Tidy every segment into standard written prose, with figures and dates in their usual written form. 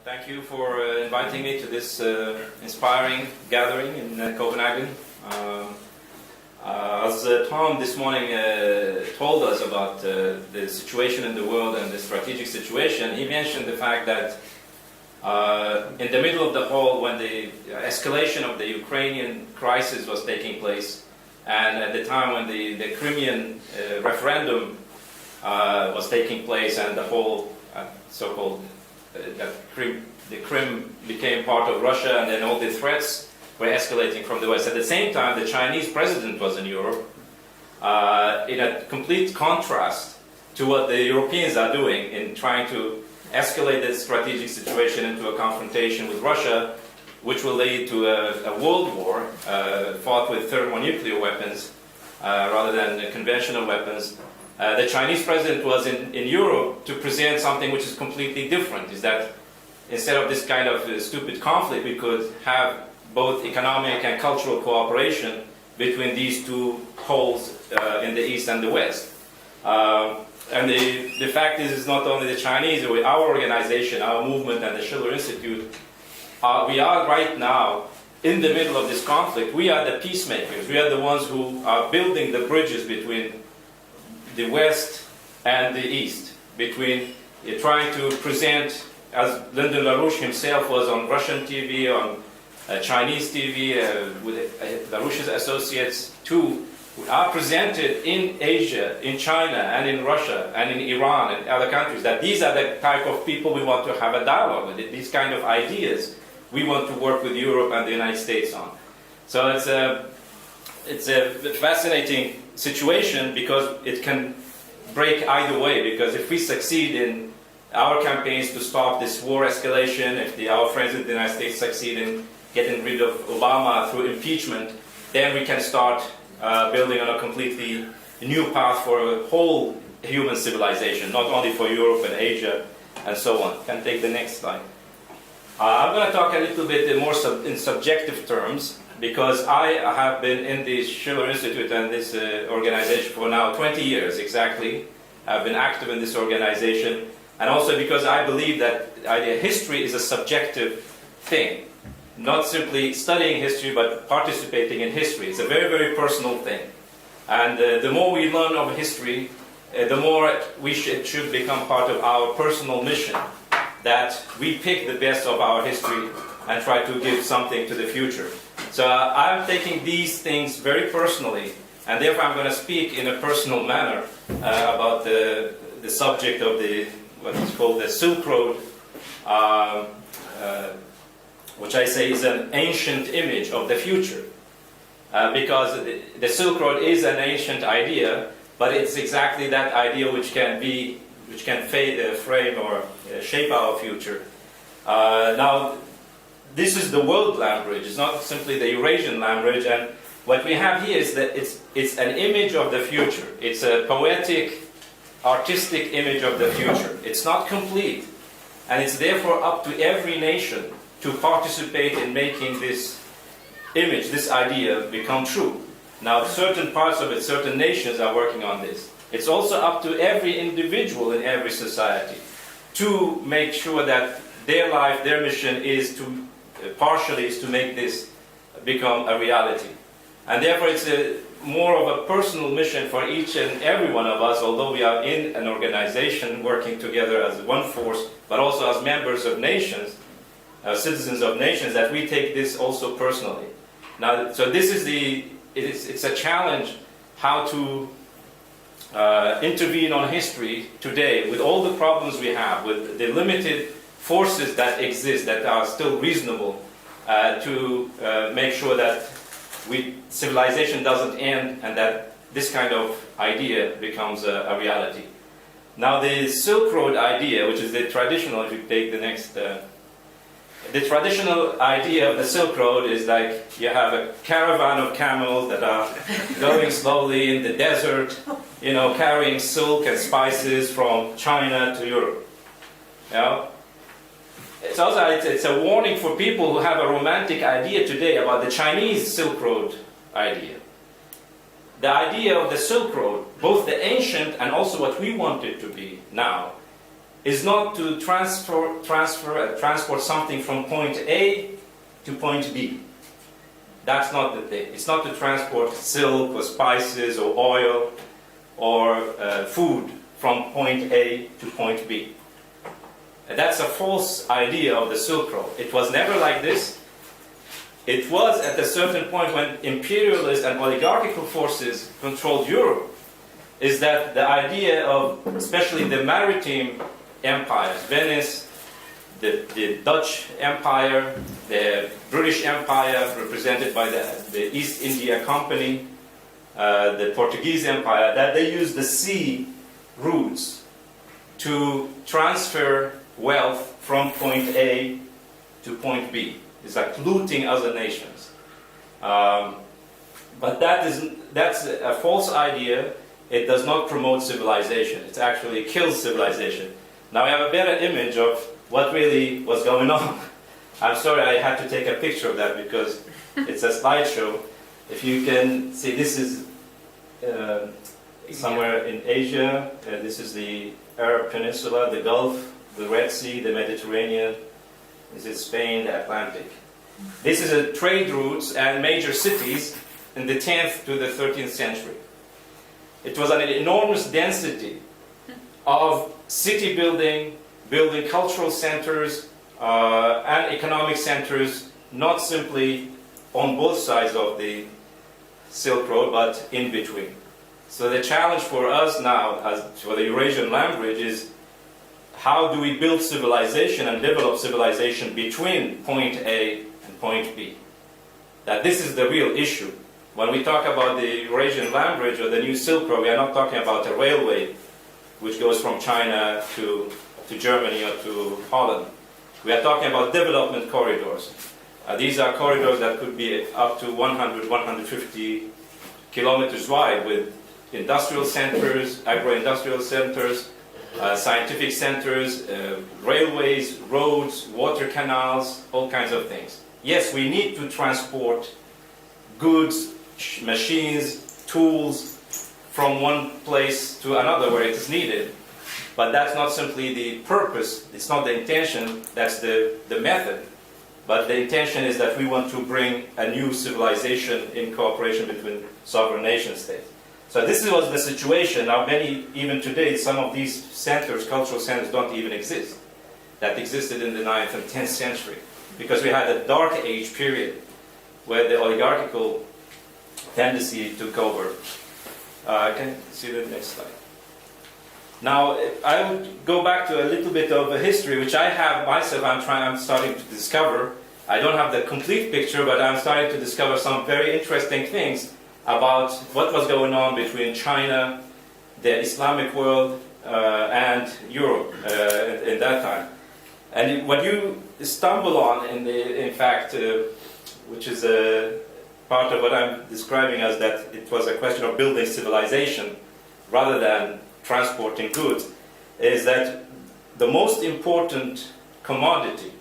Thank you for inviting me to this inspiring gathering in Copenhagen. As Tom this morning told us about the situation in the world and the strategic situation, he mentioned the fact that in the middle of the whole, when the escalation of the Ukrainian crisis was taking place, and at the time when the Crimean referendum was taking place, and the whole so-called the Crim became part of Russia, and then all the threats were escalating from the West. At the same time, the Chinese president was in Europe, in a complete contrast to what the Europeans are doing in trying to escalate the strategic situation into a confrontation with Russia, which will lead to a world war fought with thermonuclear weapons rather than conventional weapons. The Chinese president was in Europe to present something which is completely different, is that instead of this kind of stupid conflict, we could have both economic and cultural cooperation between these two poles in the East and the West. And the fact is, it's not only the Chinese, our organization, our movement, and the Schiller Institute, we are right now in the middle of this conflict. We are the peacemakers. We are the ones who are building the bridges between the West and the East, between trying to present, as Lyndon LaRouche himself was on Russian TV, on Chinese TV, with LaRouche's associates too, are presented in Asia, in China, and in Russia, and in Iran, and other countries, that these are the type of people we want to have a dialogue with, these kind of ideas we want to work with Europe and the United States on. So it's a fascinating situation, because it can break either way, because if we succeed in our campaigns to stop this war escalation, if our friends in the United States succeed in getting rid of Obama through impeachment, then we can start building on a completely new path for a whole human civilization, not only for Europe and Asia and so on. Can take the next slide. I'm going to talk a little bit more in subjective terms, because I have been in the Schiller Institute and this organization for now 20 years exactly. I've been active in this organization, and also because I believe that history is a subjective thing. Not simply studying history, but participating in history. It's a very, very personal thing. And the more we learn of history, the more it should become part of our personal mission, that we pick the best of our history and try to give something to the future. So I'm taking these things very personally, and therefore I'm going to speak in a personal manner about the subject of what is called the Silk Road, which I say is an ancient image of the future. Because the Silk Road is an ancient idea, but it's exactly that idea which can frame or shape our future. Now, this is the world land bridge. It's not simply the Eurasian land bridge. And what we have here is that it's an image of the future. It's a poetic, artistic image of the future. It's not complete. And it's therefore up to every nation to participate in making this image, this idea, become true. Now, certain parts of it, certain nations are working on this. It's also up to every individual in every society to make sure that their life, their mission is to make this become a reality. And therefore it's more of a personal mission for each and every one of us, although we are in an organization working together as one force, but also as members of nations, citizens of nations, that we take this also personally. Now, so this is it's a challenge how to intervene on history today with all the problems we have, with the limited forces that exist that are still reasonable, to make sure that civilization doesn't end and that this kind of idea becomes a reality. Now, the Silk Road idea, which is the traditional, if you take the next, the traditional idea of the Silk Road is like you have a caravan of camels that are going slowly in the desert, carrying silk and spices from China to Europe. It's a warning for people who have a romantic idea today about the Chinese Silk Road idea. The idea of the Silk Road, both the ancient and also what we want it to be now, is not to transport something from point A to point B. That's not the thing. It's not to transport silk or spices or oil or food from point A to point B. And that's a false idea of the Silk Road. It was never like this. It was at a certain point when imperialist and oligarchical forces controlled Europe, is that the idea of, especially the maritime empires, Venice, the Dutch Empire, the British Empire, represented by the East India Company, the Portuguese Empire, that they used the sea routes to transfer wealth from point A to point B. It's like looting other nations. But that's a false idea. It does not promote civilization. It actually kills civilization. Now we have a better image of what really was going on. I'm sorry I had to take a picture of that because it's a slideshow. If you can see, this is somewhere in Asia. This is the Arab Peninsula, the Gulf, the Red Sea, the Mediterranean. This is Spain, the Atlantic. This is a trade routes and major cities in the 10th to the 13th century. It was an enormous density of city building, building cultural centers and economic centers, not simply on both sides of the Silk Road, but in between. So the challenge for us now, as for the Eurasian land bridge, is how do we build civilization and develop civilization between point A and point B? That this is the real issue. When we talk about the Eurasian land bridge or the new Silk Road, we are not talking about a railway which goes from China to Germany or to Holland. We are talking about development corridors. These are corridors that could be up to 100, 150 kilometers wide, with industrial centers, agro-industrial centers, scientific centers, railways, roads, water canals, all kinds of things. Yes, we need to transport goods, machines, tools from one place to another where it is needed. But that's not simply the purpose, it's not the intention, that's the method. But the intention is that we want to bring a new civilization in cooperation between sovereign nation states. So this was the situation. Now even today, some of these centers, cultural centers, don't even exist. That existed in the 9th and 10th century. Because we had a dark age period where the oligarchical tendency took over. Can you see the next slide? Now, I would go back to a little bit of a history, which I have myself, I'm starting to discover. I don't have the complete picture, but I'm starting to discover some very interesting things about what was going on between China, the Islamic world, and Europe in that time. And what you stumble on, in fact, which is a part of what I'm describing as that it was a question of building civilization rather than transporting goods, is that the most important commodity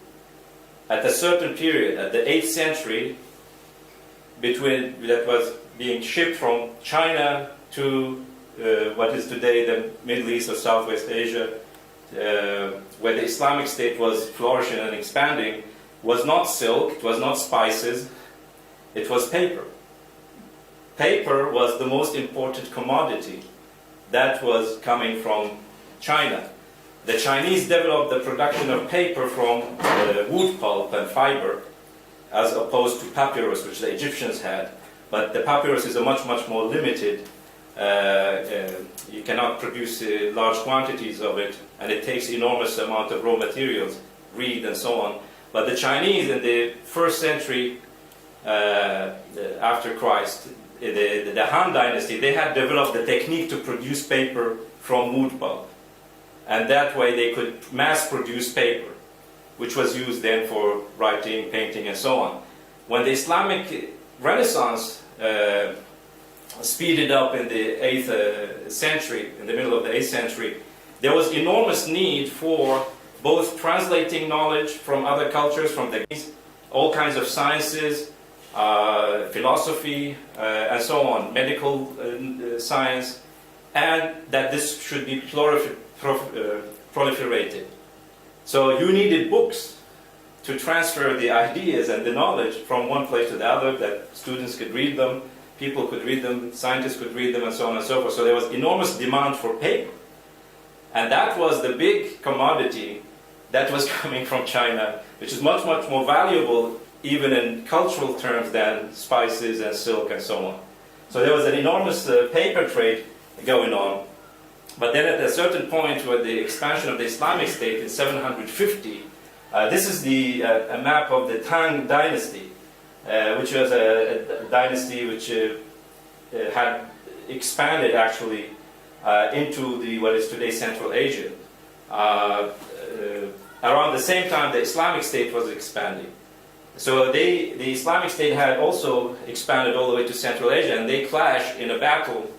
at a certain period, at the 8th century, that was being shipped from China to what is today the Middle East or Southwest Asia, where the Islamic State was flourishing and expanding, was not silk, it was not spices, it was paper. Paper was the most important commodity that was coming from China. The Chinese developed the production of paper from wood pulp and fiber, as opposed to papyrus, which the Egyptians had. But the papyrus is a much more limited. You cannot produce large quantities of it, and it takes enormous amount of raw materials, reed and so on. But the Chinese in the 1st century after Christ, the Han Dynasty, they had developed the technique to produce paper from wood pulp. And that way they could mass produce paper, which was used then for writing, painting, and so on. When the Islamic Renaissance speeded up in the 8th century, in the middle of the 8th century, there was enormous need for both translating knowledge from other cultures, from the East, all kinds of sciences, philosophy, and so on, medical science, and that this should be proliferated. So you needed books to transfer the ideas and the knowledge from one place to the other, that students could read them, people could read them, scientists could read them, and so on and so forth. So there was enormous demand for paper. And that was the big commodity that was coming from China, which is much, much more valuable even in cultural terms than spices and silk and so on. So there was an enormous paper trade going on. But then at a certain point with the expansion of the Islamic State in 750, this is a map of the Tang dynasty, which was a dynasty which had expanded actually into what is today Central Asia. Around the same time the Islamic State was expanding. So the Islamic State had also expanded all the way to Central Asia, and they clashed in a battle.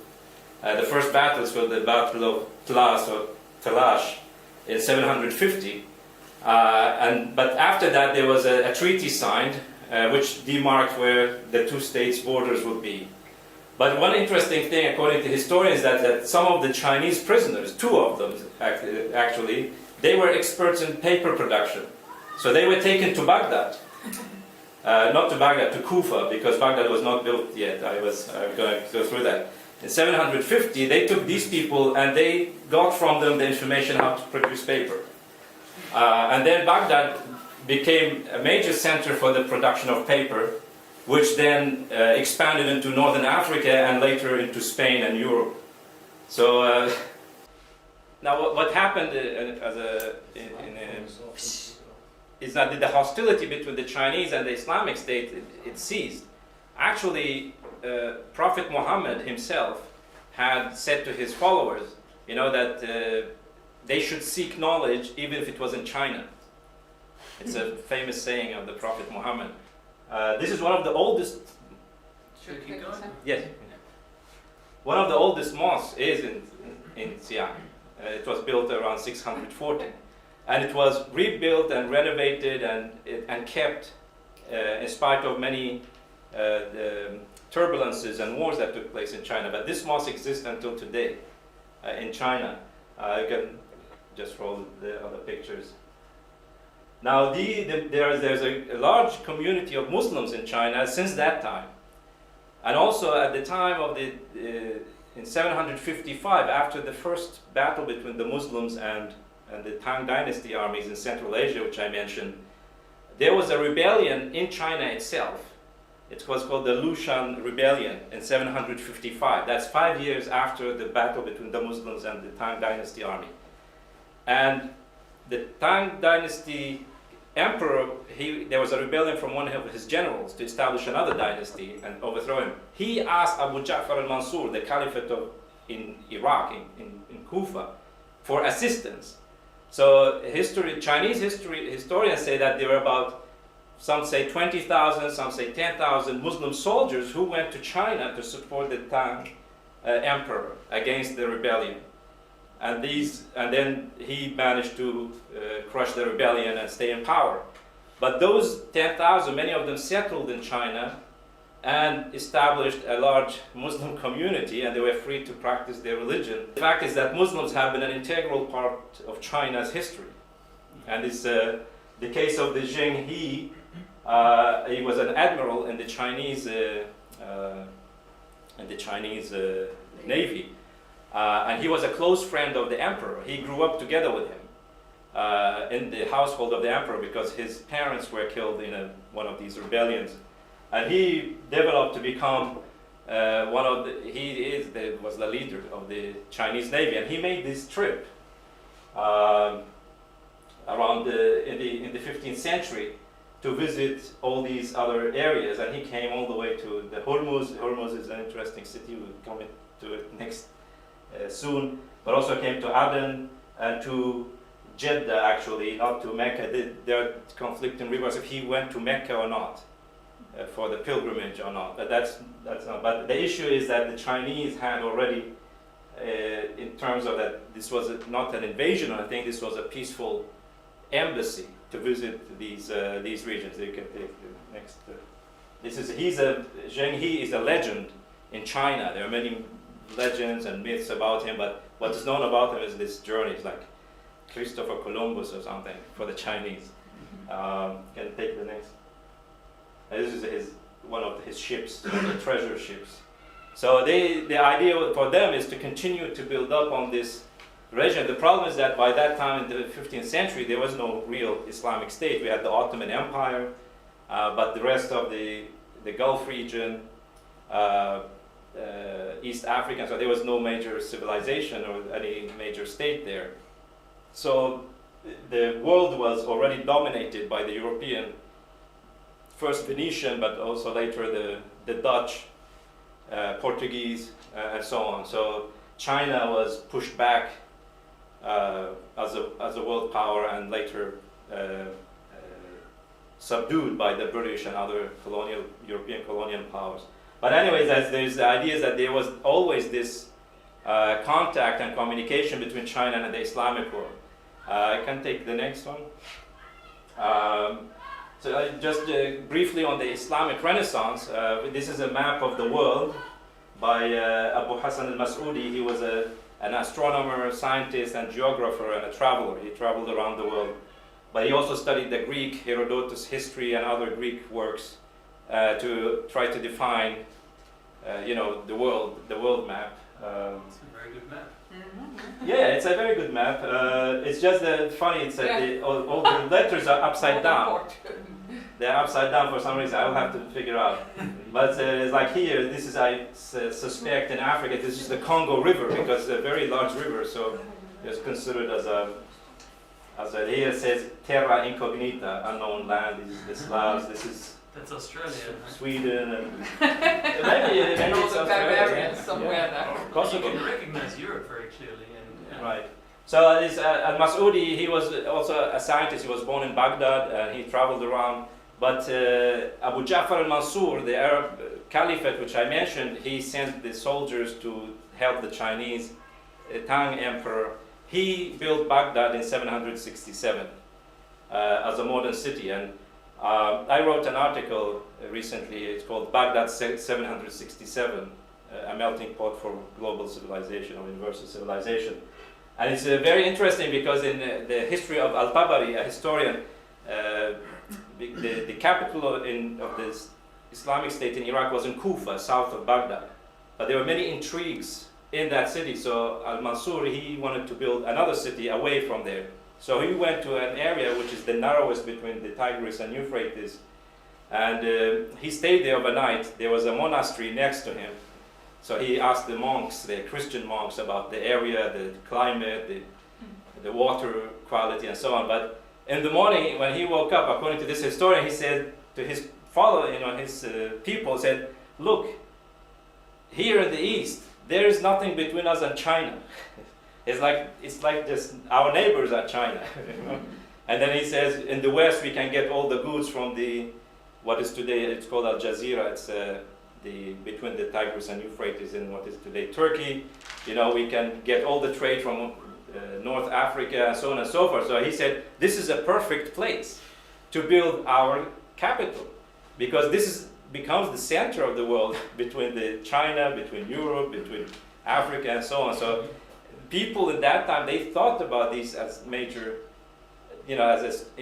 The first battles were the Battle of Tlas or Talash in 750. But after that there was a treaty signed which demarked where the two states' borders would be. But one interesting thing, according to historians, that some of the Chinese prisoners, two of them actually, they were experts in paper production. So they were taken to Baghdad. Not to Baghdad, to Kufa, because Baghdad was not built yet. I was going to go through that. In 750, they took these people and they got from them the information how to produce paper. And then Baghdad became a major center for the production of paper, which then expanded into Northern Africa and later into Spain and Europe. So now what happened is that the hostility between the Chinese and the Islamic State, it ceased. Actually, Prophet Muhammad himself had said to his followers, that they should seek knowledge even if it was in China. It's a famous saying of the Prophet Muhammad. This is one of the oldest. Should we keep going? Yes. One of the oldest mosques is in Xi'an. It was built around 640. And it was rebuilt and renovated and kept in spite of many the turbulences and wars that took place in China. But this mosque exists until today in China. You can just roll the other pictures. Now there's a large community of Muslims in China since that time. And also at the time of in 755, after the first battle between the Muslims and the Tang dynasty armies in Central Asia, which I mentioned, there was a rebellion in China itself. It was called the Lushan Rebellion in 755. That's 5 years after the battle between the Muslims and the Tang dynasty army. And the Tang dynasty emperor, there was a rebellion from one of his generals to establish another dynasty and overthrow him. He asked Abu Ja'far al-Mansur, the caliphate in Iraq, in Kufa, for assistance. So Chinese historians say that there were about, some say 20,000, some say 10,000 Muslim soldiers who went to China to support the Tang emperor against the rebellion. And then he managed to crush the rebellion and stay in power. But those 10,000, many of them settled in China and established a large Muslim community, and they were free to practice their religion. The fact is that Muslims have been an integral part of China's history. And it's the case of the Zheng He. He was an admiral in the Chinese Navy. And he was a close friend of the emperor. He grew up together with him in the household of the emperor because his parents were killed in one of these rebellions. And he developed to become was the leader of the Chinese Navy. And he made this trip around in the 15th century to visit all these other areas. And he came all the way to the Hormuz. Hormuz is an interesting city. We'll come to it next soon. But also came to Aden and to Jeddah, actually, not to Mecca. There are conflicting reports if he went to Mecca or not. For the pilgrimage or not, but that's not. But the issue is that the Chinese had already, in terms of that, this was not an invasion. I think this was a peaceful embassy to visit these regions. You can take the next. Zheng He is a legend in China. There are many legends and myths about him, but what is known about him is this journey. It's like Christopher Columbus or something for the Chinese. Can take the next. This is one of his ships, the treasure ships. So the idea for them is to continue to build up on this region. The problem is that by that time in the 15th century, there was no real Islamic state. We had the Ottoman Empire, but the rest of the Gulf region, East Africa, so there was no major civilization or any major state there. So the world was already dominated by the European, first Venetian, but also later the Dutch, Portuguese, and so on. So China was pushed back as a world power and later subdued by the British and other European colonial powers. But anyways, there's the idea that there was always this contact and communication between China and the Islamic world. I can take the next one. So just briefly on the Islamic Renaissance, this is a map of the world by Abu Hassan al-Mas'udi. He was an astronomer, scientist, and geographer, and a traveler. He traveled around the world. But he also studied the Greek, Herodotus' history, and other Greek works to try to define, the world map. It's a very good map. Yeah, it's a very good map. It's just funny. It's that all the letters are upside down. They're upside down for some reason. I'll have to figure out. But it's like here. This is, I suspect, in Africa. This is the Congo River because it's a very large river. So it's considered as a here it says terra incognita, unknown land. This is the Slavs. This is. That's Australia, right? Sweden and maybe it's Australia. Somewhere there. Possibly. You can recognize Europe very clearly. And, Right. So this al-Mas'udi, he was also a scientist. He was born in Baghdad and he traveled around. But Abu Ja'far al-Mansur, the Arab Caliphate, which I mentioned, he sent the soldiers to help the Chinese Tang Emperor. He built Baghdad in 767 as a modern city. And I wrote an article recently. It's called Baghdad 767, a melting pot for global civilization or universal civilization. And it's very interesting because in the history of Al-Tabari, a historian, the capital of this Islamic State in Iraq was in Kufa, south of Baghdad. But there were many intrigues in that city. So Al-Mansur, he wanted to build another city away from there. So he went to an area which is the narrowest between the Tigris and Euphrates. And he stayed there overnight. There was a monastery next to him. So he asked the monks, the Christian monks, about the area, the climate, the water quality, and so on. But in the morning, when he woke up, according to this historian, he said to his his people, said, "Look, here in the east, there is nothing between us and China. It's like just our neighbors are China." And then he says, in the west, we can get all the goods from what is today, it's called Al Jazeera. It's between the Tigris and Euphrates in what is today Turkey. We can get all the trade from North Africa and so on and so forth. So he said, this is a perfect place to build our capital because this becomes the center of the world between China, between Europe, between Africa and so on. So people at that time, they thought about these as major, in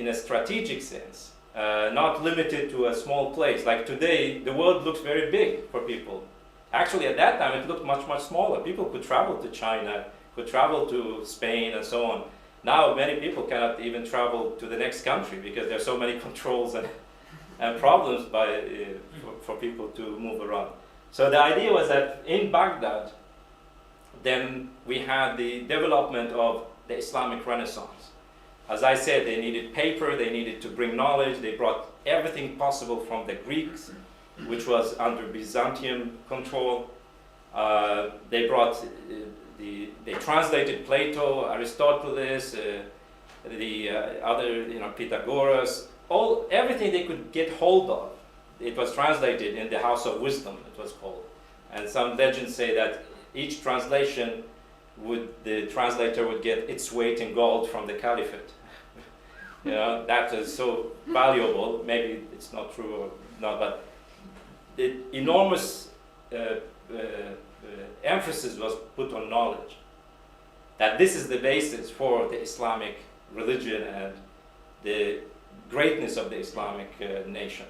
a strategic sense. Not limited to a small place. Like today, the world looks very big for people. Actually, at that time, it looked much, much smaller. People could travel to China, could travel to Spain, and so on. Now, many people cannot even travel to the next country because there are so many controls and problems for people to move around. So the idea was that in Baghdad, then we had the development of the Islamic Renaissance. As I said, they needed paper, they needed to bring knowledge, they brought everything possible from the Greeks, which was under Byzantium control. They brought, they translated Plato, Aristotle, the other, Pythagoras, everything they could get hold of. It was translated in the House of Wisdom, it was called. And some legends say that each translation the translator would get its weight in gold from the caliphate. That is so valuable. Maybe it's not true or not, but the enormous emphasis was put on knowledge. that this is the basis for the Islamic religion and the greatness of the Islamic nation.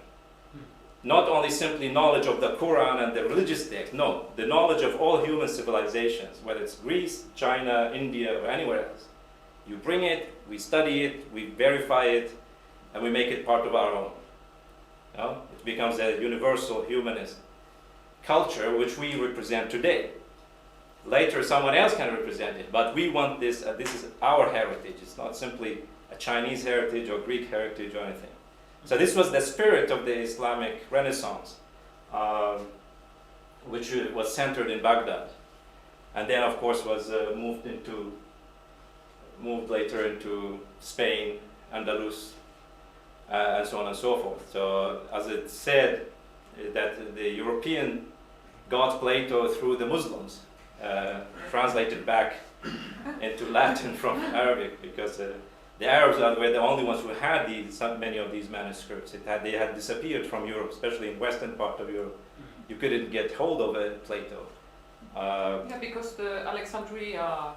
Not only simply knowledge of the Quran and the religious text, no, the knowledge of all human civilizations, whether it's Greece, China, India, or anywhere else. You bring it, we study it, we verify it, and we make it part of our own. You know? It becomes a universal humanist culture which we represent today. Later someone else can represent it, but we want this, this is our heritage. It's not simply a Chinese heritage or Greek heritage or anything. So this was the spirit of the Islamic Renaissance, which was centered in Baghdad, and then of course was moved later into Spain, Andalus, and so on and so forth. So as it said, that the European got Plato through the Muslims, translated back into Latin from Arabic, because the Arabs were the only ones who had many of these manuscripts. They had disappeared from Europe, especially in western part of Europe. You couldn't get hold of Plato. Yeah, because the Alexandria,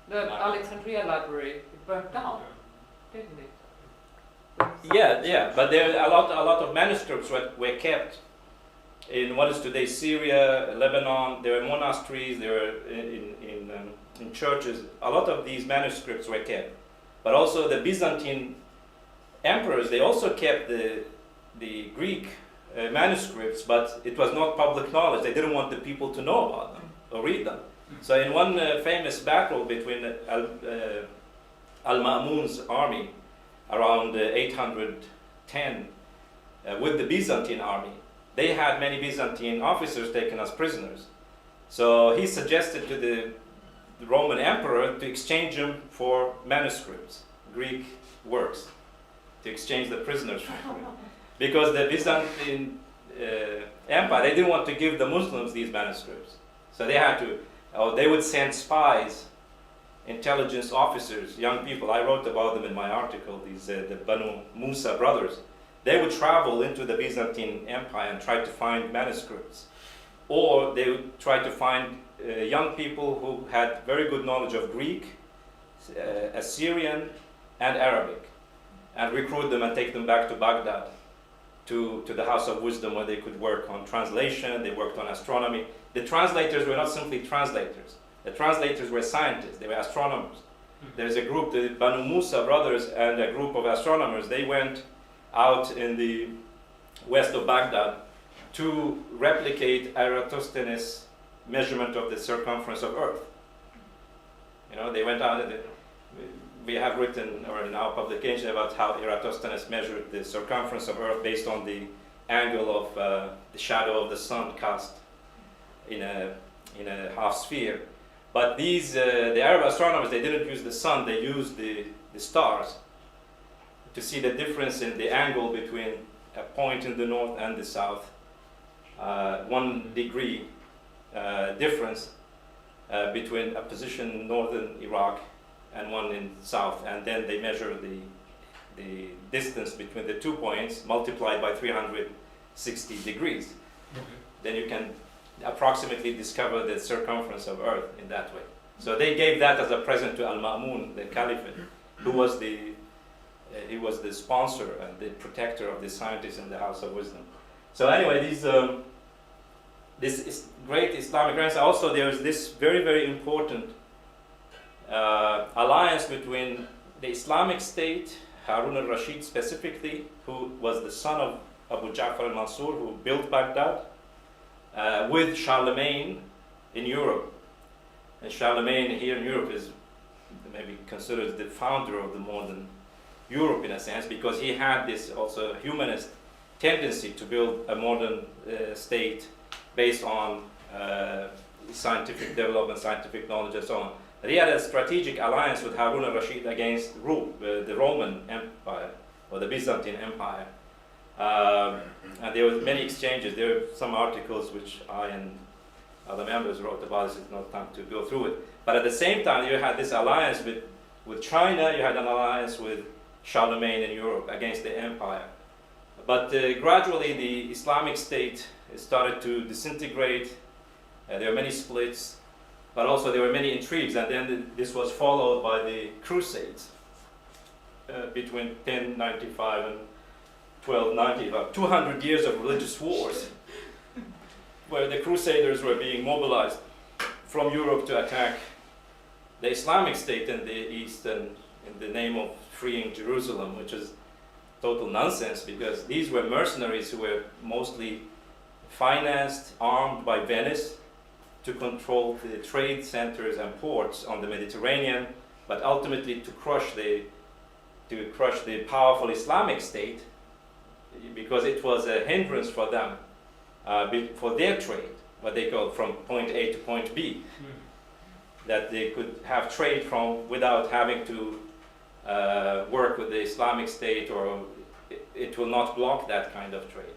the Alexandria library burnt down, didn't it? Yeah, but there a lot of manuscripts were kept in what is today Syria, Lebanon. There were monasteries. There were in churches. A lot of these manuscripts were kept, but also the Byzantine emperors, they also kept the Greek manuscripts, but it was not public knowledge. They didn't want the people to know about them or read them. So in one famous battle between Al-Ma'mun's army around 810 with the Byzantine army, they had many Byzantine officers taken as prisoners. So he suggested to the Roman emperor to exchange them for manuscripts, Greek works, to exchange the prisoners for because the Byzantine Empire, they didn't want to give the Muslims these manuscripts. So they had to, they would send spies, intelligence officers, young people. I wrote about them in my article, these the Banu Musa brothers. They would travel into the Byzantine Empire and try to find manuscripts. Or they would try to find young people who had very good knowledge of Greek, Assyrian, and Arabic, and recruit them and take them back to Baghdad, to the House of Wisdom, where they could work on translation. They worked on astronomy. The translators were not simply translators. The translators were scientists. They were astronomers. There's a group, the Banu Musa brothers and a group of astronomers. They went out in the west of Baghdad to replicate Eratosthenes' measurement of the circumference of Earth. You know, they went out and we have written, or in our publication, about how Eratosthenes measured the circumference of Earth based on the angle of the shadow of the sun cast in a half sphere. But these, the Arab astronomers, they didn't use the sun, they used the stars to see the difference in the angle between a point in the north and the south. 1 degree difference between a position in northern Iraq and one in south, and then they measure the distance between the 2 points multiplied by 360 degrees. Then you can approximately discover the circumference of Earth in that way. So they gave that as a present to Al-Ma'mun, the caliphate, who was he was the sponsor and the protector of the scientists in the House of Wisdom. So anyway, this is great Islamic Renaissance. Also, there is this very, very important alliance between the Islamic State, Harun al-Rashid specifically, who was the son of Abu Ja'far al-Mansur, who built Baghdad, with Charlemagne in Europe. And Charlemagne here in Europe is maybe considered the founder of the modern Europe in a sense, because he had this also humanist tendency to build a modern state based on scientific development, scientific knowledge, and so on. But he had a strategic alliance with Harun al-Rashid against the Roman Empire, or the Byzantine Empire. And there were many exchanges. There are some articles which I and other members wrote about. This is not time to go through it. But at the same time, you had this alliance with China. You had an alliance with Charlemagne in Europe against the empire. But gradually, the Islamic State started to disintegrate. There are many splits. but also there were many intrigues, and then this was followed by the Crusades between 1095 and 1290, about 200 years of religious wars, where the Crusaders were being mobilized from Europe to attack the Islamic State in the East and in the name of freeing Jerusalem, which is total nonsense, because these were mercenaries who were mostly financed, armed by Venice to control the trade centers and ports on the Mediterranean, but ultimately to crush the powerful Islamic State, because it was a hindrance for them, for their trade, what they call from point A to point B, that they could have trade from without having to work with the Islamic State, or it will not block that kind of trade.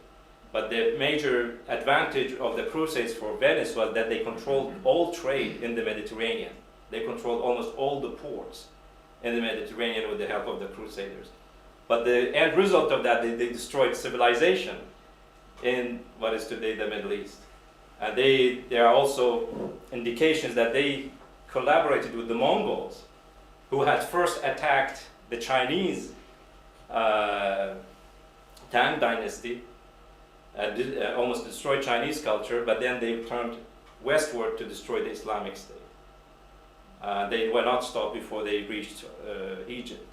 But the major advantage of the Crusades for Venice was that they controlled all trade in the Mediterranean. They controlled almost all the ports in the Mediterranean with the help of the Crusaders. But the end result of that, they destroyed civilization in what is today the Middle East. And there are also indications that they collaborated with the Mongols, who had first attacked the Chinese Tang dynasty, almost destroyed Chinese culture, but then they turned westward to destroy the Islamic State. They were not stopped before they reached Egypt.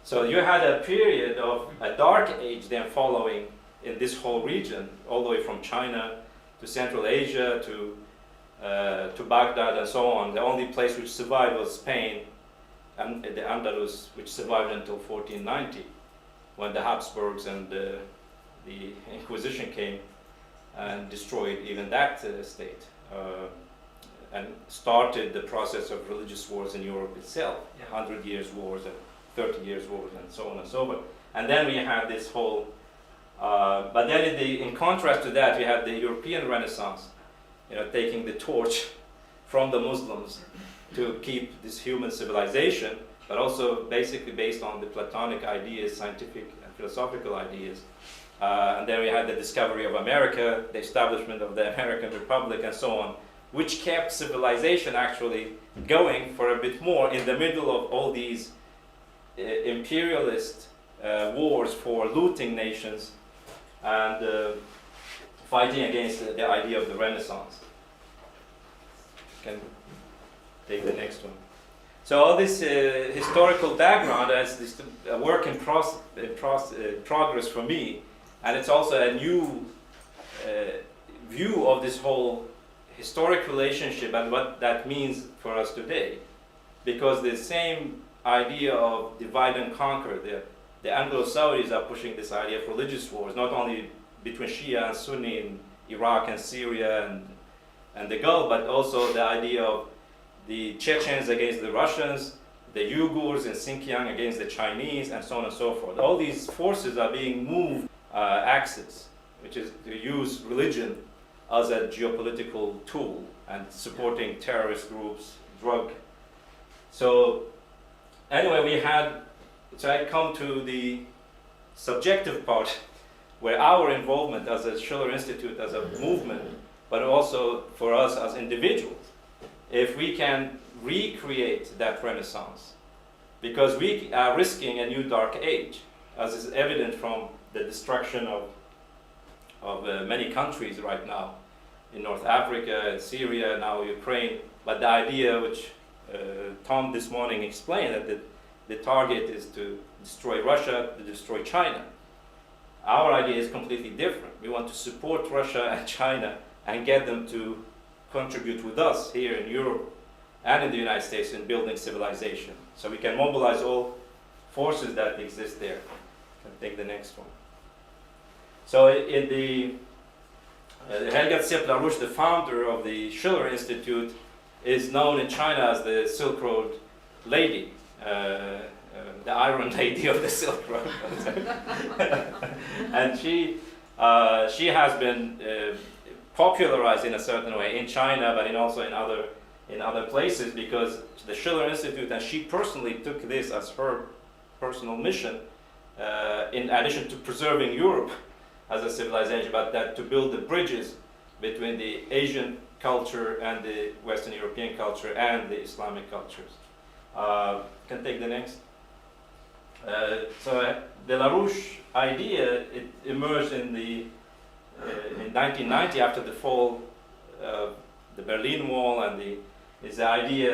So you had a period of a dark age then following in this whole region, all the way from China to Central Asia to Baghdad and so on. The only place which survived was Spain, and the Andalus, which survived until 1490, when the Habsburgs and the Inquisition came and destroyed even that state, and started the process of religious wars in Europe itself, 100 years wars and 30 years wars and so on and so forth. And then we had this whole, but then in contrast to that, we had the European Renaissance, taking the torch from the Muslims to keep this human civilization, but also basically based on the Platonic ideas, scientific and philosophical ideas. And then we had the discovery of America, the establishment of the American Republic, and so on, which kept civilization actually going for a bit more in the middle of all these imperialist wars for looting nations and fighting against the idea of the Renaissance. Can take the next one. So all this historical background as this work in progress for me, and it's also a new view of this whole historic relationship and what that means for us today. Because the same idea of divide and conquer, the Anglo-Saudis are pushing this idea of religious wars, not only between Shia and Sunni in Iraq and Syria and the Gulf, but also the idea of the Chechens against the Russians, the Uyghurs in Xinjiang against the Chinese, and so on and so forth. All these forces are being moved axis, which is to use religion as a geopolitical tool and supporting terrorist groups, drug. So anyway, so I come to the subjective part where our involvement as a Schiller Institute, as a movement, but also for us as individuals, if we can recreate that Renaissance, because we are risking a new dark age, as is evident from the destruction of many countries right now, in North Africa, Syria, now Ukraine. But the idea which Tom this morning explained, that the target is to destroy Russia, to destroy China. Our idea is completely different. We want to support Russia and China and get them to contribute with us here in Europe and in the United States in building civilization. So we can mobilize all forces that exist there. Can take the next one. So in the Helga Tsep-Larouche, the founder of the Schiller Institute, is known in China as the Silk Road Lady, the Iron Lady of the Silk Road. And she has been popularized in a certain way in China, but also in other places, because the Schiller Institute and she personally took this as her personal mission, in addition to preserving Europe as a civilization, but that to build the bridges between the Asian culture and the Western European culture and the Islamic cultures. Can take the next. So the LaRouche idea, it emerged in 1990 after the fall of the Berlin Wall, and his idea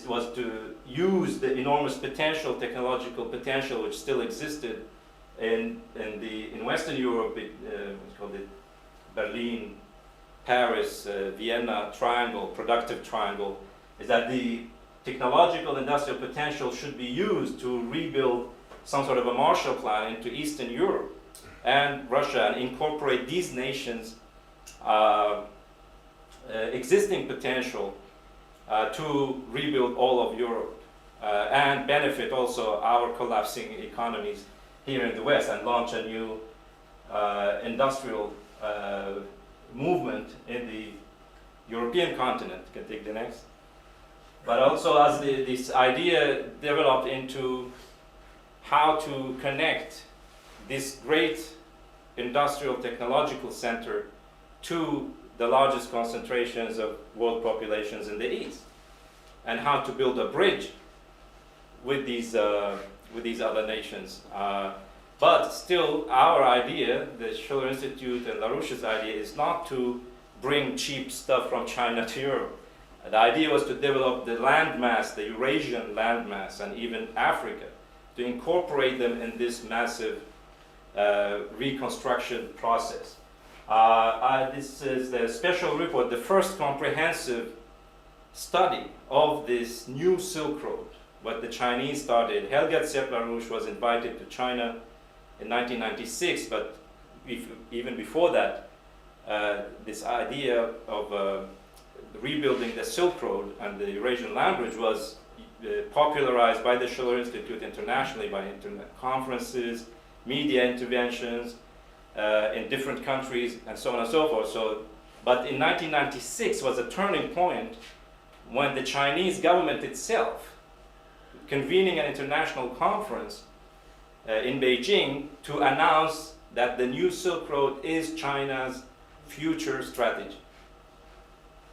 was to use the enormous potential, technological potential, which still existed in Western Europe. It's called the Berlin, Paris, Vienna triangle, productive triangle, is that the technological industrial potential should be used to rebuild some sort of a Marshall Plan into Eastern Europe and Russia, and incorporate these nations' existing potential to rebuild all of Europe and benefit also our collapsing economies here in the West, and launch a new industrial movement in the European continent. Can take the next. But also as this idea developed into how to connect this great industrial technological center to the largest concentrations of world populations in the East, and how to build a bridge with these other nations. But still, our idea, the Schiller Institute and LaRouche's idea, is not to bring cheap stuff from China to Europe. The idea was to develop the landmass, the Eurasian landmass, and even Africa, to incorporate them in this massive reconstruction process. This is the special report, the first comprehensive study of this new Silk Road, what the Chinese started. Helga Sepp-LaRouche was invited to China in 1996, but even before that, this idea of rebuilding the Silk Road and the Eurasian land bridge was popularized by the Schiller Institute internationally, by conferences, media interventions in different countries, and so on and so forth. But in 1996 was a turning point when the Chinese government itself, convening an international conference in Beijing to announce that the new Silk Road is China's future strategy.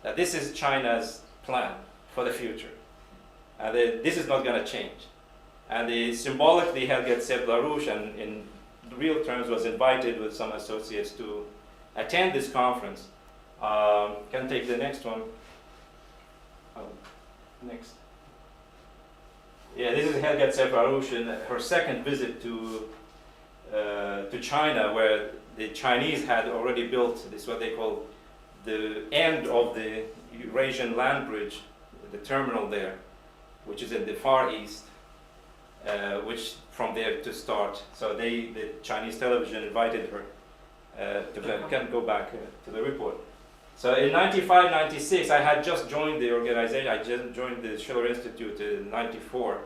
That this is China's plan for the future. And this is not going to change. And symbolically, Helga Sepp-LaRouche, and in real terms, was invited with some associates to attend this conference. Can take the next one. Next. Yeah, this is Helga Sepp-LaRouche in her second visit to China, where the Chinese had already built this, what they call the end of the Eurasian land bridge, the terminal there, which is in the Far East, which from there to start. So the Chinese television invited her can go back to the report. So in 95, 96, I had just joined the organization. I just joined the Schiller Institute in 94.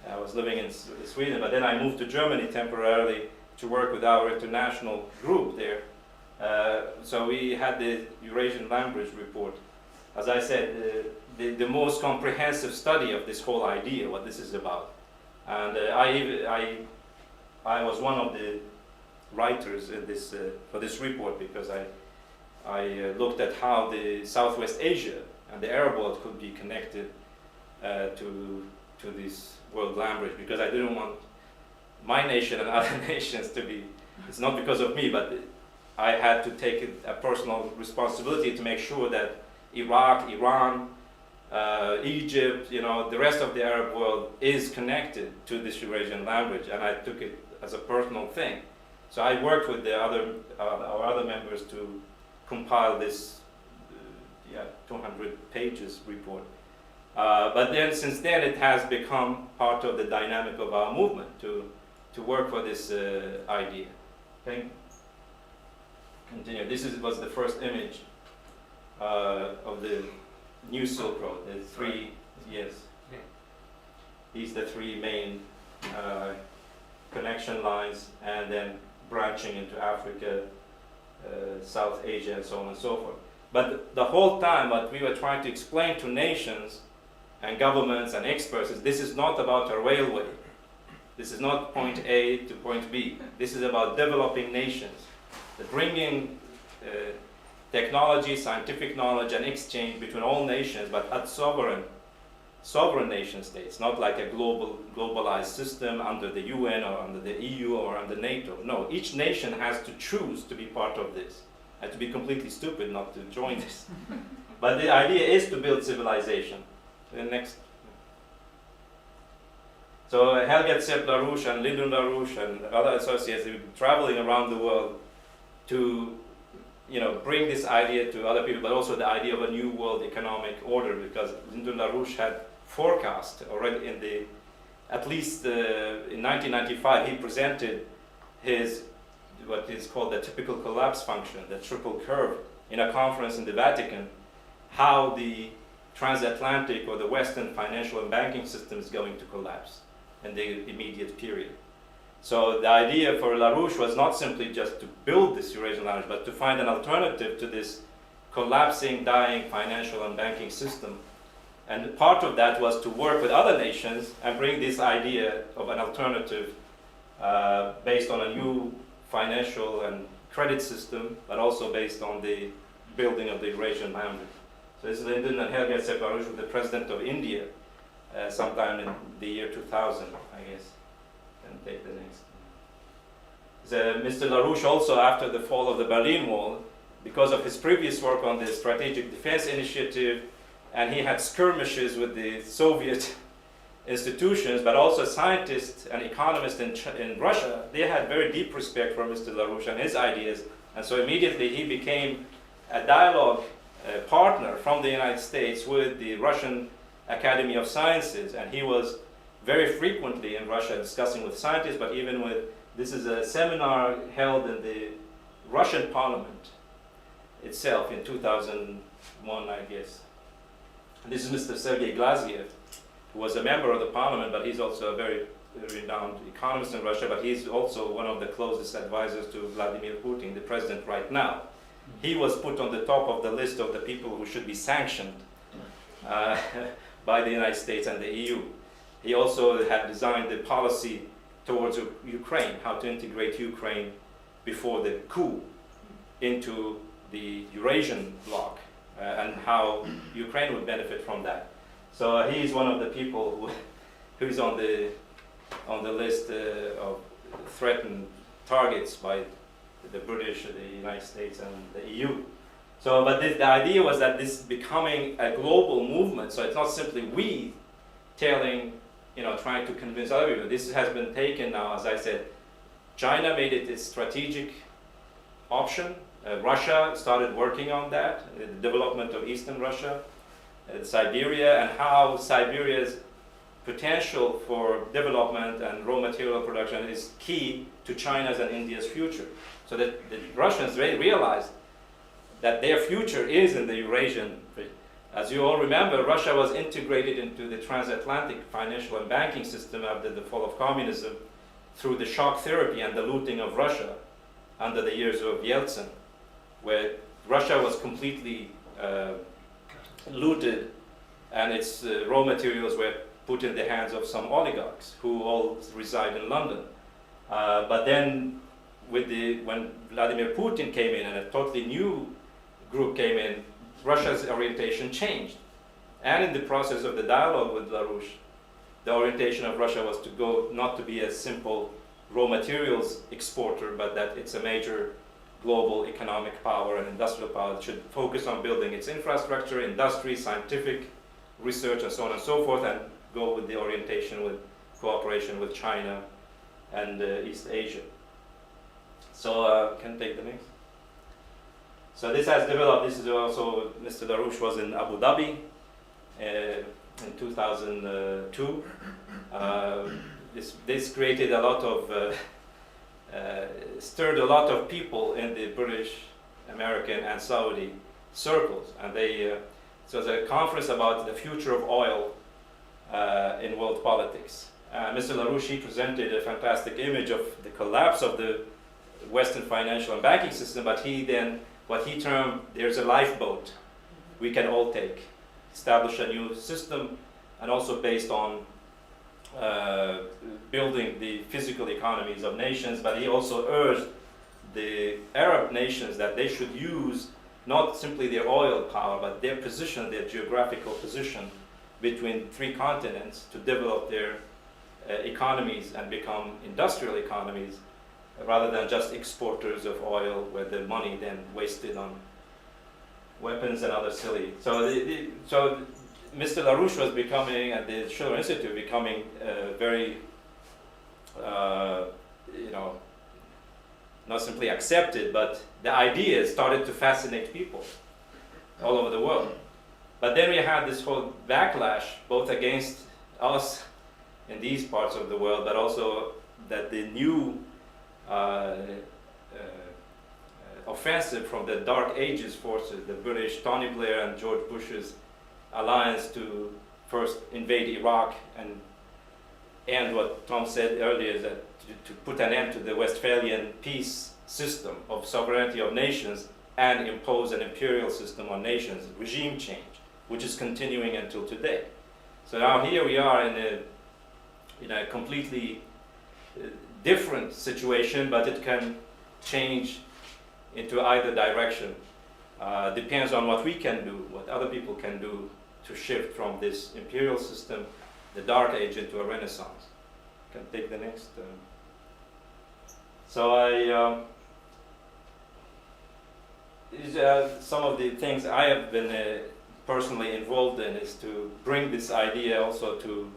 I was living in Sweden, but then I moved to Germany temporarily to work with our international group there. So we had the Eurasian Land Bridge report. As I said, the most comprehensive study of this whole idea, what this is about. And I was one of the writers in this for this report, because I looked at how the Southwest Asia and the Arab world could be connected to this world land bridge, because I didn't want my nation and other nations to be, it's not because of me, but I had to take a personal responsibility to make sure that Iraq, Iran, Egypt, the rest of the Arab world is connected to this Eurasian land bridge, and I took it as a personal thing. So I worked with our other members to compile this 200 pages report. But then since then it has become part of the dynamic of our movement to work for this idea. Okay? Continue. This was the first image of the new Silk Road. The three, yes. Yeah. These are the three main connection lines, and then branching into Africa, South Asia, and so on and so forth. But the whole time, what we were trying to explain to nations and governments and experts is this is not about a railway. This is not point A to point B. This is about developing nations, bringing technology, scientific knowledge, and exchange between all nations, but at sovereign nation states, not like a globalized system under the UN or under the EU or under NATO. No, each nation has to choose to be part of this, and to be completely stupid not to join this. But the idea is to build civilization. The next. So Helga Sepp LaRouche and Lyndon LaRouche and other associates have been traveling around the world to, bring this idea to other people, but also the idea of a new world economic order, because Lyndon LaRouche had forecast already at least in 1995, he presented his, what is called the typical collapse function, the triple curve, in a conference in the Vatican, how the transatlantic or the Western financial and banking system is going to collapse in the immediate period. So the idea for LaRouche was not simply just to build this Eurasian lounge, but to find an alternative to this collapsing, dying financial and banking system. And part of that was to work with other nations and bring this idea of an alternative based on a new financial and credit system, but also based on the building of the Eurasian boundary. So this is Lyndon and Helga Sepp LaRouche, the president of India, sometime in the year 2000, I guess. Can take the next. Mr. LaRouche also, after the fall of the Berlin Wall, because of his previous work on the Strategic Defense Initiative, and he had skirmishes with the Soviet institutions, but also scientists and economists in Russia, they had very deep respect for Mr. LaRouche and his ideas, and so immediately he became a dialogue partner from the United States with the Russian Academy of Sciences, and he was very frequently in Russia discussing with scientists, but even with, this is a seminar held in the Russian parliament itself in 2001, I guess. And this is Mr. Sergei Glaziev, who was a member of the parliament, but he's also a very renowned economist in Russia, but he's also one of the closest advisors to Vladimir Putin, the president right now. He was put on the top of the list of the people who should be sanctioned by the United States and the EU. He also had designed the policy towards Ukraine, how to integrate Ukraine before the coup into the Eurasian bloc, and how Ukraine would benefit from that. So he is one of the people who's on the list of threatened targets by the British, the United States, and the EU. So, but the idea was that this is becoming a global movement. So it's not simply we telling, trying to convince other people. This has been taken now, as I said. China made it its strategic option. Russia started working on that, the development of Eastern Russia, Siberia, and how Siberia's potential for development and raw material production is key to China's and India's future. So that the Russians realized that their future is in the Eurasian. As you all remember, Russia was integrated into the transatlantic financial and banking system after the fall of communism through the shock therapy and the looting of Russia under the years of Yeltsin, where Russia was completely looted and its raw materials were put in the hands of some oligarchs who all reside in London. But then when Vladimir Putin came in and a totally new group came in, Russia's orientation changed. And in the process of the dialogue with LaRouche, the orientation of Russia was to go not to be a simple raw materials exporter, but that it's a major global economic power and industrial power that should focus on building its infrastructure, industry, scientific research, and so on and so forth, and go with the orientation with cooperation with China and East Asia. So, can take the next. So this has developed, this is also, Mr. LaRouche was in Abu Dhabi in 2002. This created a lot of, stirred a lot of people in the British, American, and Saudi circles. And so it was a conference about the future of oil in world politics. Mr. LaRouche presented a fantastic image of the collapse of the Western financial and banking system, but what he termed, there's a lifeboat we can all take, establish a new system, and also based on building the physical economies of nations. But he also urged the Arab nations that they should use not simply their oil power, but their position, their geographical position between three continents to develop their economies and become industrial economies rather than just exporters of oil where the money then wasted on weapons and other silly. So Mr. LaRouche was becoming, at the Schiller Institute, becoming very, not simply accepted, but the ideas started to fascinate people all over the world. But then we had this whole backlash, both against us in these parts of the world, but also that the new offensive from the Dark Ages forces, the British, Tony Blair and George Bush's alliance to first invade Iraq and end what Tom said earlier, is that to put an end to the Westphalian peace system of sovereignty of nations and impose an imperial system on nations, regime change, which is continuing until today. So now here we are in a completely different situation, but it can change into either direction. Depends on what we can do, what other people can do to shift from this imperial system, the Dark Age, into a Renaissance. Can take the next. Some of the things I have been personally involved in is to bring this idea also to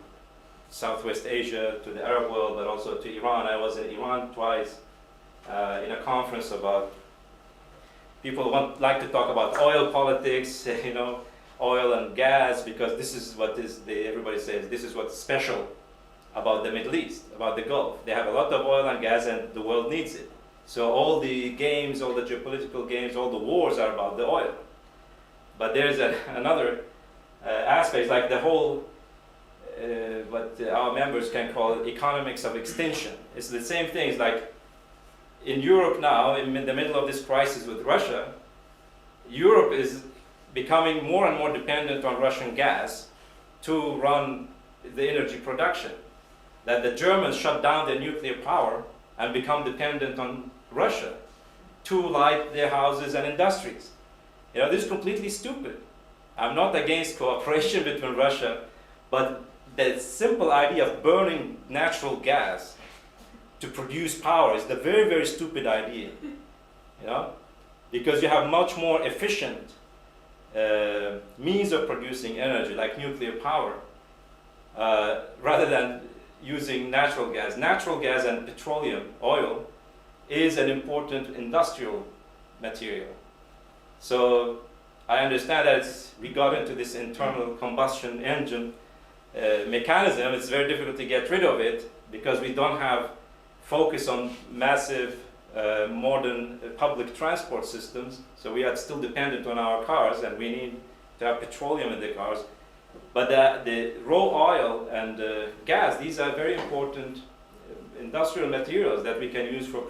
Southwest Asia, to the Arab world, but also to Iran. I was in Iran twice in a conference about people like to talk about oil politics, oil and gas, because this is what everybody says, this is what's special about the Middle East, about the Gulf. They have a lot of oil and gas and the world needs it. So all the games, all the geopolitical games, all the wars are about the oil. But there's another aspect, like the whole, what our members can call economics of extinction. It's the same thing. It's like in Europe now, in the middle of this crisis with Russia, Europe is becoming more and more dependent on Russian gas to run the energy production. That the Germans shut down their nuclear power and become dependent on Russia to light their houses and industries. This is completely stupid. I'm not against cooperation between Russia, but the simple idea of burning natural gas to produce power is the very, very stupid idea. Because you have much more efficient means of producing energy, like nuclear power, rather than using natural gas. Natural gas and petroleum, oil, is an important industrial material. So I understand that we got into this internal combustion engine mechanism. It's very difficult to get rid of it because we don't have focus on massive modern public transport systems. So we are still dependent on our cars, and we need to have petroleum in the cars. But the raw oil and gas, these are very important industrial materials that we can use for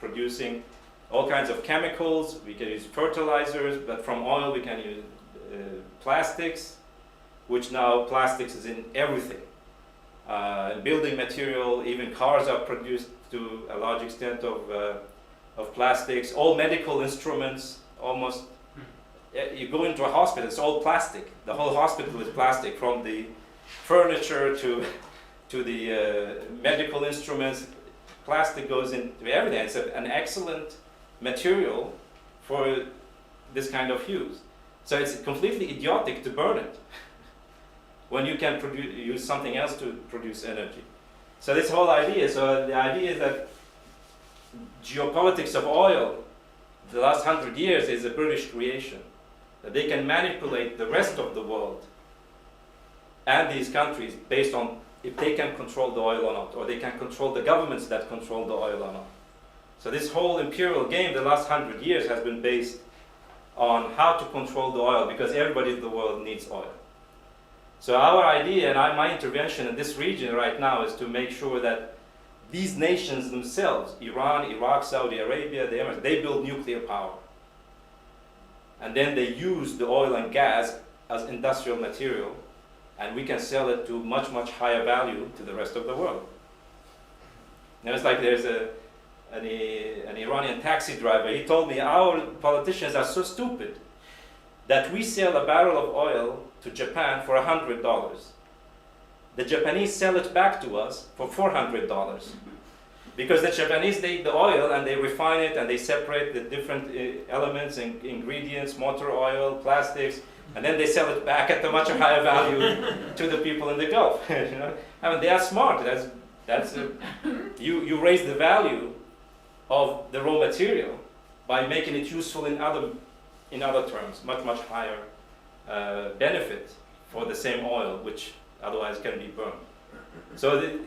producing all kinds of chemicals. We can use fertilizers, but from oil we can use plastics, which now plastics is in everything. Building material, even cars are produced to a large extent of plastics. All medical instruments, almost. You go into a hospital, it's all plastic. The whole hospital is plastic, from the furniture to the medical instruments. Plastic goes into everything. It's an excellent material for this kind of use. So it's completely idiotic to burn it when you can use something else to produce energy. So this whole idea, the idea is that geopolitics of oil, the last 100 years, is a British creation. That they can manipulate the rest of the world and these countries based on if they can control the oil or not, or they can control the governments that control the oil or not. So this whole imperial game the last 100 years has been based on how to control the oil, because everybody in the world needs oil. So our idea and my intervention in this region right now is to make sure that these nations themselves, Iran, Iraq, Saudi Arabia, the Emirates, they build nuclear power. And then they use the oil and gas as industrial material, and we can sell it to much, much higher value to the rest of the world. It's like there's an Iranian taxi driver. He told me our politicians are so stupid that we sell a barrel of oil to Japan for $100. The Japanese sell it back to us for $400. Because the Japanese take the oil and they refine it and they separate the different elements and ingredients, motor oil, plastics, and then they sell it back at a much higher value to the people in the Gulf. You know? I mean, they are smart. You raise the value of the raw material by making it useful in other terms, much higher benefit for the same oil, which otherwise can be burned. So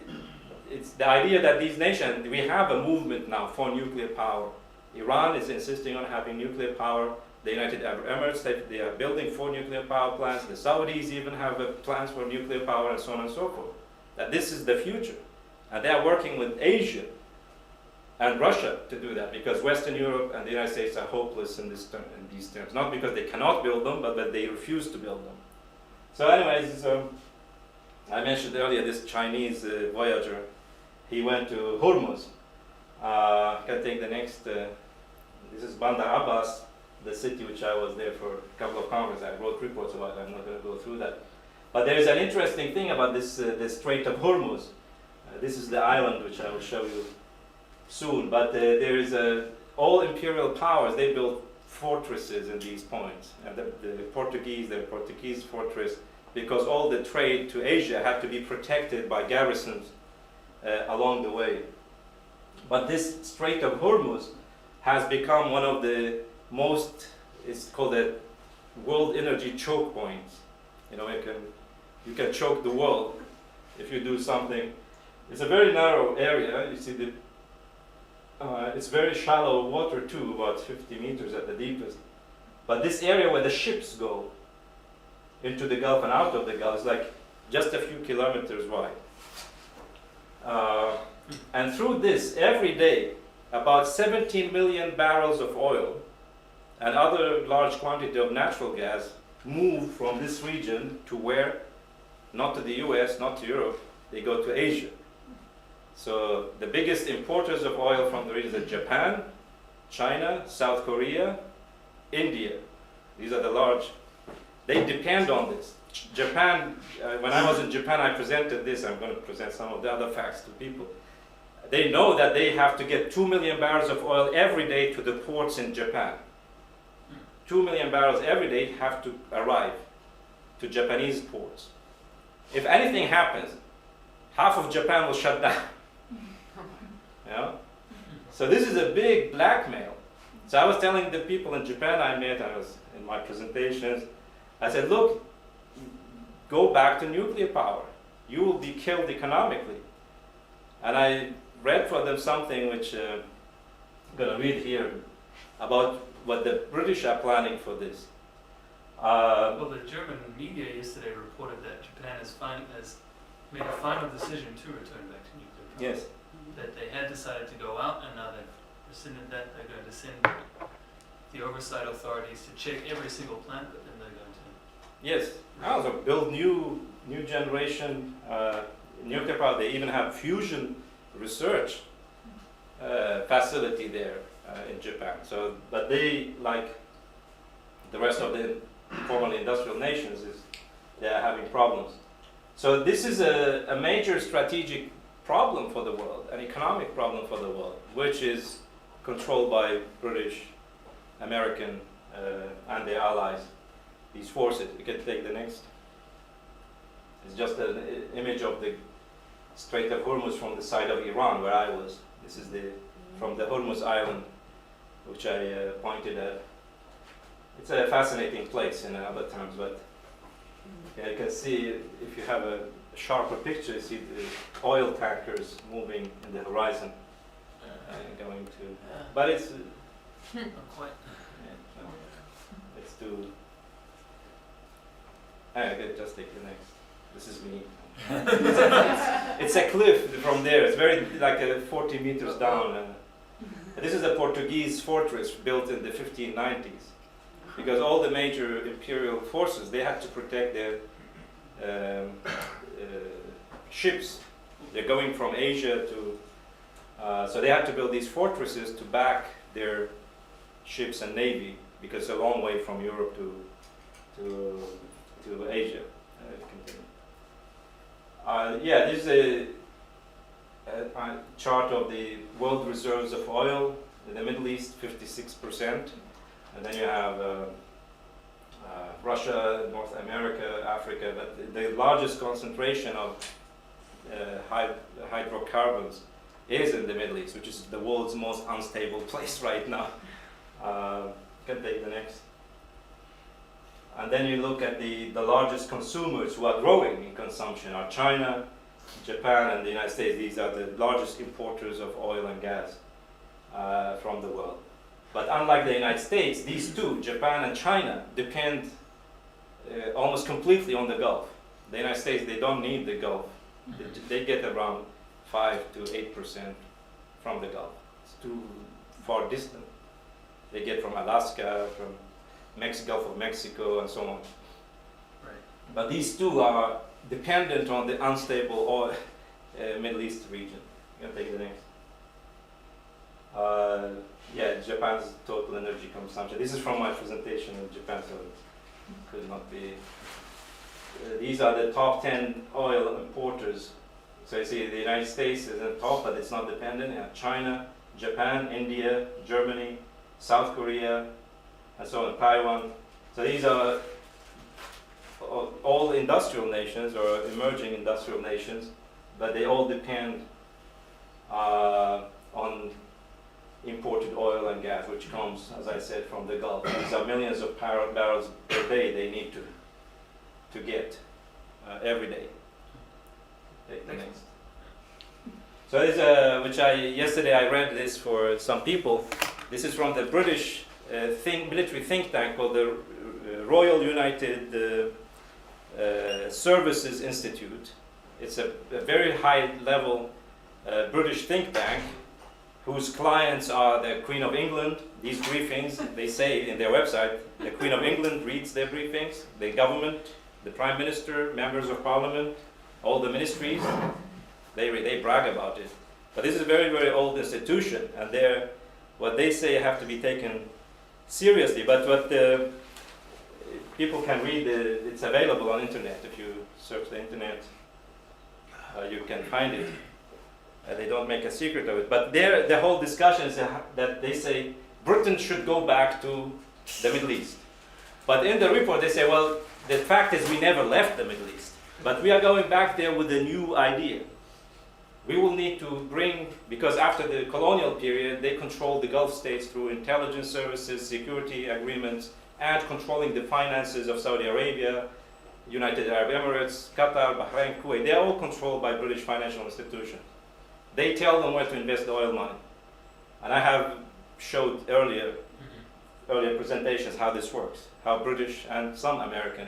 it's the idea that these nations, we have a movement now for nuclear power. Iran is insisting on having nuclear power. The United Arab Emirates, they are building 4 nuclear power plants. The Saudis even have plans for nuclear power and so on and so forth. That this is the future. And they are working with Asia and Russia to do that, because Western Europe and the United States are hopeless in these terms. Not because they cannot build them, but that they refuse to build them. So anyways, I mentioned earlier this Chinese voyager. He went to Hormuz. Can take the next. This is Bandar Abbas, the city which I was there for a couple of conferences. I wrote reports about it. I'm not going to go through that. But there is an interesting thing about this the Strait of Hormuz. This is the island which I will show you soon. But there is all imperial powers. They built fortresses in these points. And the Portuguese fortress, because all the trade to Asia had to be protected by garrisons along the way. But this Strait of Hormuz has become one of the most, it's called a world energy choke points. You know, you can choke the world if you do something. It's a very narrow area. You see it's very shallow water too, about 50 meters at the deepest. But this area where the ships go into the Gulf and out of the Gulf is like just a few kilometers wide. And through this, every day, about 17 million barrels of oil and other large quantity of natural gas move from this region to where? Not to the US, not to Europe, they go to Asia. So the biggest importers of oil from the region are Japan, China, South Korea, India. These are the large, they depend on this. Japan, when I was in Japan, I presented this. I'm going to present some of the other facts to people. They know that they have to get 2 million barrels of oil every day to the ports in Japan. 2 million barrels every day have to arrive to Japanese ports. If anything happens, half of Japan will shut down. You know? So this is a big blackmail. So I was telling the people in Japan I met, I was in my presentations, I said, look, go back to nuclear power. You will be killed economically. And I read for them something which I'm going to read here about what the British are planning for this. Well, the German media yesterday reported that Japan has made a final decision to return back to nuclear power. Yes. That they had decided to go out, and now they've rescinded that. They're going to send the oversight authorities to check every single plant, but then they're going to. Yes. Also build new generation nuclear power. They even have fusion research facility there in Japan. So, but they, like the rest of the formerly industrial nations, they are having problems. So this is a major strategic problem for the world, an economic problem for the world, which is controlled by British, American, and their allies. These forces. You can take the next. It's just an image of the Strait of Hormuz from the side of Iran, where I was. This is from the Hormuz Island, which I pointed at. It's a fascinating place in other terms, but yeah, you can see if you have a sharper picture, you see the oil tankers moving in the horizon, going to. But it's Not quite. yeah, no, let's do. I could just take the next. This is me. It's a cliff from there. It's very like 40 meters down. This is a Portuguese fortress built in the 1590s, because all the major imperial forces, they had to protect their ships. They're going from Asia So they had to build these fortresses to back their ships and navy, because it's a long way from Europe to Asia. Yeah, this is a chart of the world reserves of oil in the Middle East, 56%. And then you have Russia, North America, Africa. But the largest concentration of hydrocarbons is in the Middle East, which is the world's most unstable place right now. Can take the next. And then you look at the largest consumers who are growing in consumption are China, Japan, and the United States. These are the largest importers of oil and gas from the world. But unlike the United States, these two, Japan and China, depend almost completely on the Gulf. The United States, they don't need the Gulf. They get around 5 to 8% from the Gulf. It's too far distant. They get from Alaska, from Gulf of Mexico, and so on. Right. But these two are dependent on the unstable oil, Middle East region. You can take the next. Yeah, Japan's total energy consumption. This is from my presentation in Japan, so it could not be. These are the top 10 oil importers. So you see the United States is in top, but it's not dependent. You have China, Japan, India, Germany, South Korea, and so on, Taiwan. So these are all industrial nations or emerging industrial nations, but they all depend on imported oil and gas, which comes, as I said, from the Gulf. These are millions of barrels per day they need to get every day. Take the next. So this, yesterday I read this for some people. This is from the British military think tank called the Royal United Services Institute. It's a very high-level British think tank whose clients are the Queen of England. These briefings, they say in their website, the Queen of England reads their briefings, the government, the Prime Minister, members of Parliament, all the ministries, they brag about it. But this is a very, very old institution, and what they say have to be taken seriously. But what people can read, it's available on internet. If you search the internet, you can find it. They don't make a secret of it. But the whole discussion is that they say Britain should go back to the Middle East. But in the report they say, well, the fact is we never left the Middle East. But we are going back there with a new idea. We will need to bring, because after the colonial period, they controlled the Gulf states through intelligence services, security agreements, and controlling the finances of Saudi Arabia, United Arab Emirates, Qatar, Bahrain, Kuwait. They are all controlled by British financial institutions. They tell them where to invest the oil money. And I have showed earlier presentations how this works, how British and some American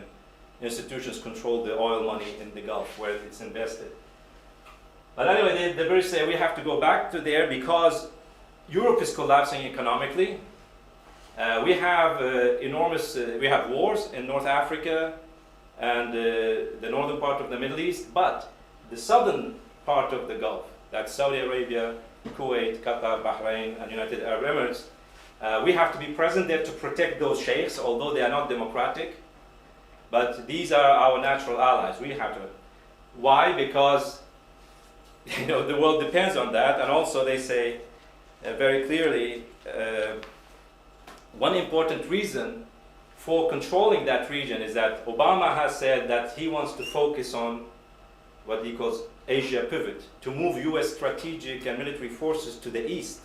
institutions control the oil money in the Gulf where it's invested. But anyway, the British say we have to go back to there because Europe is collapsing economically. We have we have wars in North Africa and the northern part of the Middle East, but the southern part of the Gulf, that's Saudi Arabia, Kuwait, Qatar, Bahrain, and United Arab Emirates, we have to be present there to protect those sheikhs, although they are not democratic. But these are our natural allies. We have to. Why? Because the world depends on that, and also they say very clearly one important reason for controlling that region is that Obama has said that he wants to focus on what he calls Asia pivot, to move U.S. strategic and military forces to the east,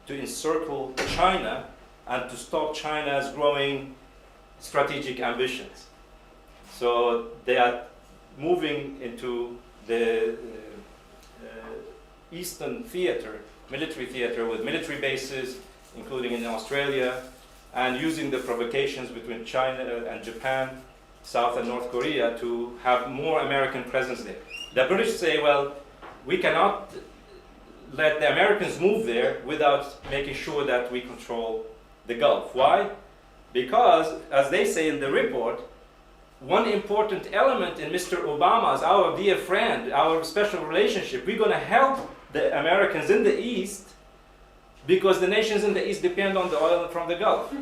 to encircle China and to stop China's growing strategic ambitions. So they are moving into the Eastern theater, military theater, with military bases, including in Australia, and using the provocations between China and Japan, South and North Korea, to have more American presence there. The British say, well, we cannot let the Americans move there without making sure that we control the Gulf. Why? Because, as they say in the report, one important element in Mr. Obama's, our dear friend, our special relationship, we're going to help the Americans in the East, because the nations in the East depend on the oil from the Gulf.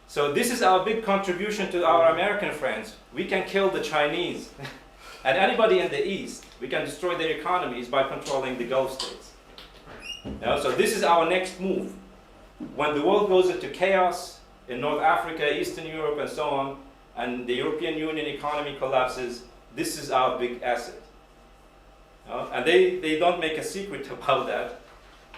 So this is our big contribution to our American friends. We can kill the Chinese and anybody in the East. We can destroy their economies by controlling the Gulf states. So this is our next move. When the world goes into chaos in North Africa, Eastern Europe, and so on, and the European Union economy collapses, this is our big asset. And they don't make a secret about that,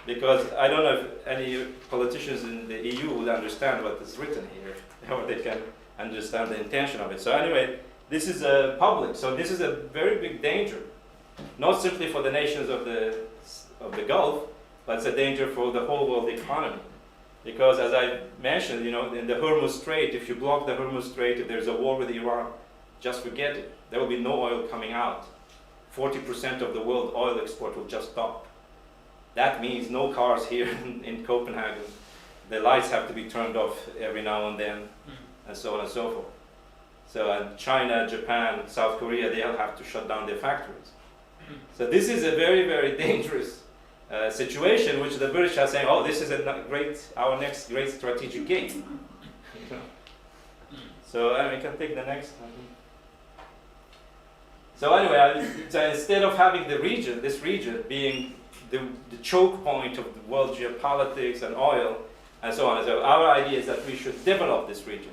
because I don't know if any politicians in the EU would understand what is written here, or they can understand the intention of it. So anyway, this is public, so this is a very big danger, not simply for the nations of the Gulf, but it's a danger for the whole world economy. Because as I mentioned, in the Hormuz Strait, if you block the Hormuz Strait, if there's a war with Iran, just forget it. There will be no oil coming out. 40% of the world oil export will just stop. That means no cars here in Copenhagen. The lights have to be turned off every now and then, and so on and so forth. So China, Japan, South Korea, they all have to shut down their factories. So this is a very, very dangerous situation, which the British are saying, oh, this is our next great strategic game. So we can take the next one. So anyway, so instead of having this region being the choke point of the world geopolitics and oil and so on, so our idea is that we should develop this region.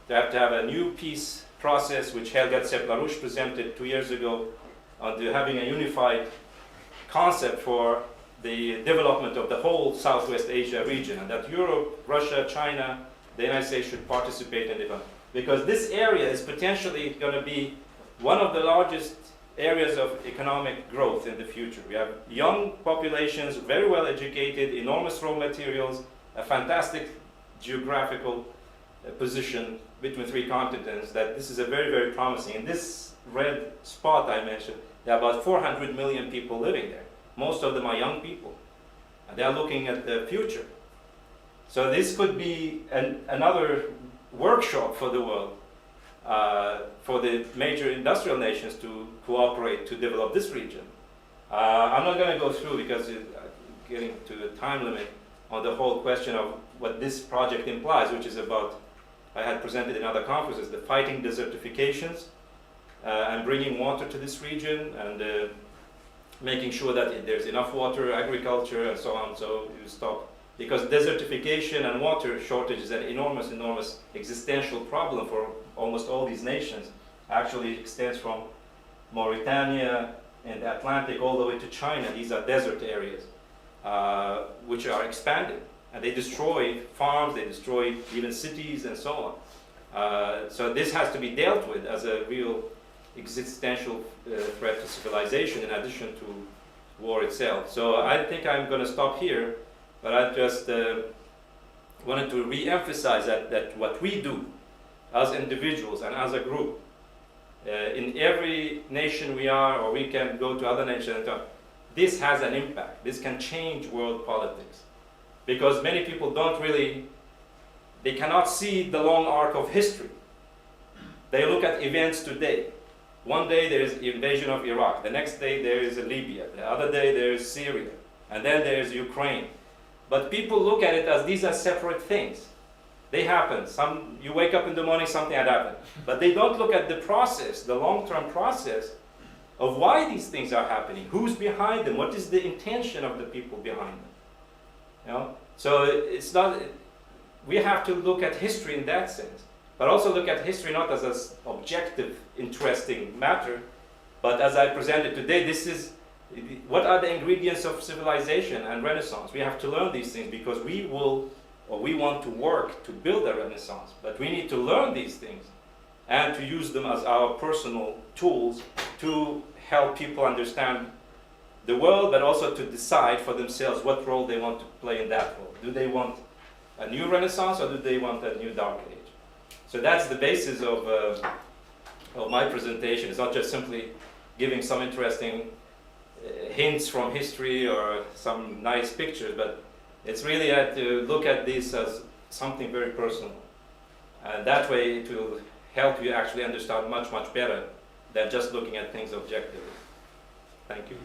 We have to have a new peace process, which Helga Zepp-LaRouche presented 2 years ago, on having a unified concept for the development of the whole Southwest Asia region, and that Europe, Russia, China, the United States should participate in it. Because this area is potentially going to be one of the largest areas of economic growth in the future. We have young populations, very well educated, enormous raw materials, a fantastic geographical position between 3 continents, that this is a very, very promising. In this red spot I mentioned, there are about 400 million people living there. Most of them are young people, and they are looking at the future. So this could be another workshop for the world, for the major industrial nations to cooperate to develop this region. I'm not going to go through, because getting to the time limit, on the whole question of what this project implies, which is about, I had presented in other conferences, the fighting desertifications and bringing water to this region, and making sure that there's enough water, agriculture, and so on, so you stop. Because desertification and water shortage is an enormous, enormous existential problem for almost all these nations. Actually, it extends from Mauritania and the Atlantic all the way to China. These are desert areas, which are expanding. And they destroy farms, they destroy even cities, and so on. So this has to be dealt with as a real existential threat to civilization, in addition to war itself. So I think I'm going to stop here, but I just wanted to re-emphasize that what we do as individuals and as a group, in every nation we are, or we can go to other nations and talk, this has an impact. This can change world politics. Because many people they cannot see the long arc of history. They look at events today. One day there is invasion of Iraq, the next day there is Libya, the other day there is Syria, and then there is Ukraine. But people look at it as these are separate things. They happen. You wake up in the morning, something had happened. But they don't look at the process, the long-term process of why these things are happening, who's behind them, what is the intention of the people behind them. So it's not, we have to look at history in that sense. But also look at history not as an objective, interesting matter, but as I presented today, this is what are the ingredients of civilization and Renaissance. We have to learn these things, because we want to work to build a Renaissance. But we need to learn these things and to use them as our personal tools to help people understand the world, but also to decide for themselves what role they want to play in that world. Do they want a new Renaissance, or do they want a new Dark Age? So that's the basis of my presentation. It's not just simply giving some interesting hints from history or some nice pictures, but it's really to look at this as something very personal. And that way it will help you actually understand much, much better than just looking at things objectively. Thank you.